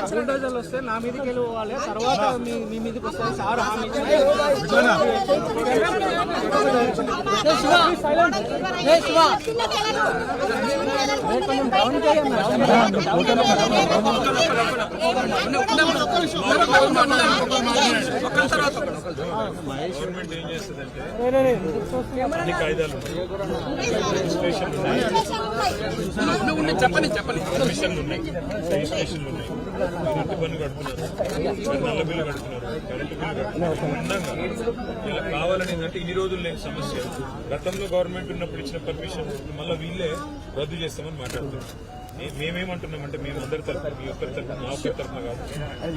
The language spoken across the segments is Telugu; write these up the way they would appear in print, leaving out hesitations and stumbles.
బుల్డోజర్లు వస్తే నా మీదకి వెళ్ళి పోవాలి, తర్వాత మీ మీదకి వస్తే సార్ హామీ గవర్నమెంట్ ఏం చేస్తుందంటే అన్ని కాయిదాలు పర్మిషన్లు ఉన్నాయి, రిజిస్ట్రేషన్లు ఉన్నాయి, ఇంటి పన్ను కడుతున్నారు, నల్ల బిల్లు కడుతున్నారు, కరెంటు బిల్లు కడుతున్నారు. ఇలా కావాలని ఏంటంటే ఇన్ని రోజులు లేని సమస్య. గతంలో గవర్నమెంట్ ఉన్నప్పుడు ఇచ్చిన పర్మిషన్ మళ్ళీ వీళ్ళే రద్దు చేస్తామని మాట్లాడుతున్నారు. మేమేమంటున్నామంటే మేము అందరి తరఫున, మీ ఒక్కరి తరఫున, మా ఒక్కరి తరఫున కాదు,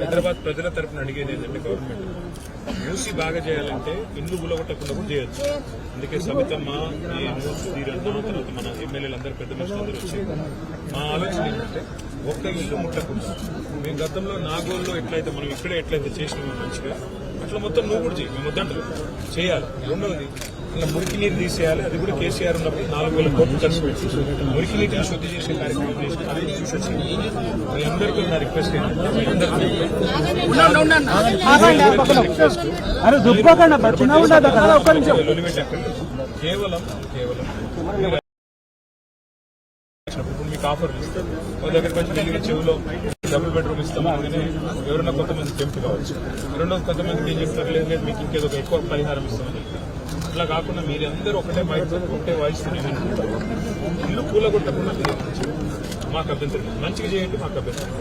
హైదరాబాద్ ప్రజల తరఫున అడిగేది ఏంటంటే గవర్నమెంట్ మూసి బాగా చేయాలంటే ఇల్లు గులగొట్టకుండా కూడా చేయొచ్చు. అందుకే సబితమ్మ, తర్వాత మన ఎమ్మెల్యేలు అందరూ, పెద్ద మనుషులందరూ వచ్చి మా ఆలోచన ఏంటంటే ఒక్క ఇల్లు ముట్టకుండా, మేము గతంలో నాగోల్లో ఎట్లయితే మనం ఇక్కడే ఎట్లయితే చేసినామో మంచిగా అట్లా మొత్తం నువ్వు కూడా చేయి, మేము వద్దంటారు చేయాలి. రెండవది ఇలా మురికి నీరు తీసేయాలి. అది కూడా కేసీఆర్ ఉన్నప్పుడు 4,000 కోట్లు ఖర్చు పెట్టి మురికి నీటిని శుద్ధి చేసే కార్యక్రమం చేసి అది చూసొచ్చి మీ అందరికీ నా రిక్వెస్ట్ కేవలం ఇప్పుడు మీకు ఆఫర్ ఇస్తాం, ఒక దగ్గర కొంచెం వెళ్ళి చెవులో డబుల్ బెడ్రూమ్ ఇస్తాం, అందుకనే ఎవరైనా కొంతమంది టెంప్ట్ కావచ్చు. రెండోది కొంతమందికి ఏం చెప్తారు, లేదు లేదు మీకు ఇంకేదో ఎక్కువ పరిహారం ఇస్తామని. అట్లా కాకుండా మీరందరూ ఒకటే మైక్ ఒకటే వాయిస్ ఇల్లు కూలగొట్టకుండా మాకు అభ్యంతరం, మంచిగా చేయండి, మాకు అభ్యంతరం.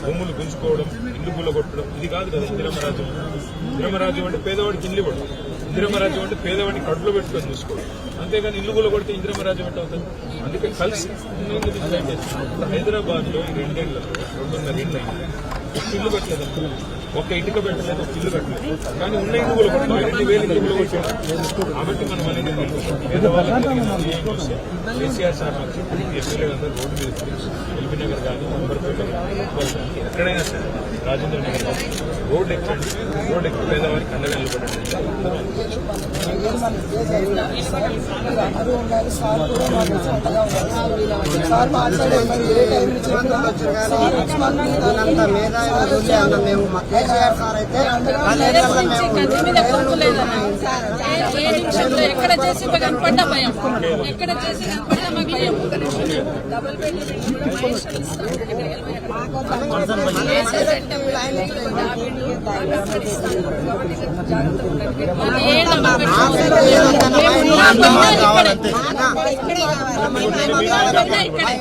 భూములు గుంజుకోవడం, ఇల్లు కూలగొట్టడం ఇది కాదు కదా ఇందిరమరాజ్యం. ఇందిరమరాజ్యం అంటే పేదవాడికి ఇల్లు ఇవ్వడం, ఇందిరమరాజ్యం అంటే పేదవాడిని కడుపులో పెట్టుకొని చూసుకోవడం. అంతేగాని ఇల్లు కూలగొడితే ఇందిరమరాజ్యం అంటే అవుతుంది. అందుకే కలిసి హైదరాబాద్ లో ఈ 2 ఏళ్లలో 2.5 ఏళ్ళు అయింది, ఒక్క ఇల్లు పెట్టలేదు, ఒక్క ఇటుక పెట్టలేదు, ఒక ఇల్లు పెట్టలేదు. కానీ ఉన్న ఇల్లు కూడా కొట్టాలి, 2,000 ఇల్లు కొట్టారు. కాబట్టి మనం అనేది కేసీఆర్ సార్ ఎమ్మెల్యేలు అందరూ రోడ్డు మీద ఎల్బీ నగర్ కానీ అంబర్పేట ఎక్కడైనా సరే రాజేంద్ర నగర్ కానీ రోడ్డు ఎక్కండి, రోడ్డు ఎక్కి పేదవారికి అండగా నిలబడండి. మేము కేసీఆర్ సార్ అయితే ఎక్కడ చేసి కనపడ్డా భయం, ఎక్కడ చేసి కనపడ్డా మాకు భయం. డబుల్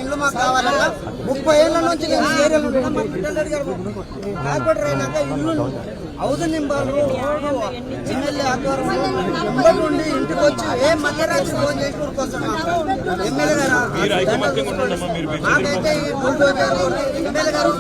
ఇల్లు మాకు కావాలన్నా 30 ఏళ్ల నుంచి ఇల్లు హౌస్ నింబాలు ఎమ్మెల్యే ఆధ్వర్యంలో నుండి ఇంటికి వచ్చి ఏ మధ్యరాత్రి ఫోన్ చేసి ఊరుకొస్తాం ఎమ్మెల్యే గారు. మాకైతే ఈ బుల్డోజర్లు ఎమ్మెల్యే గారు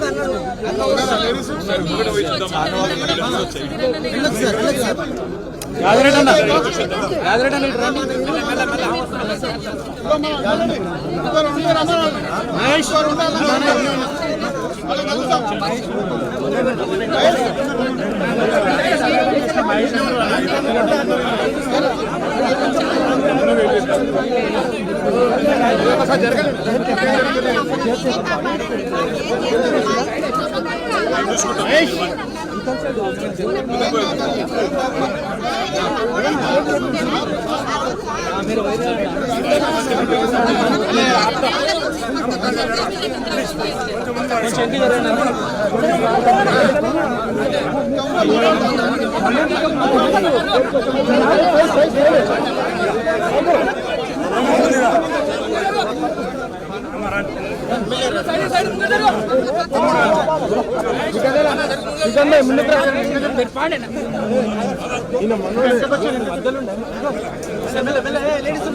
లేడీస్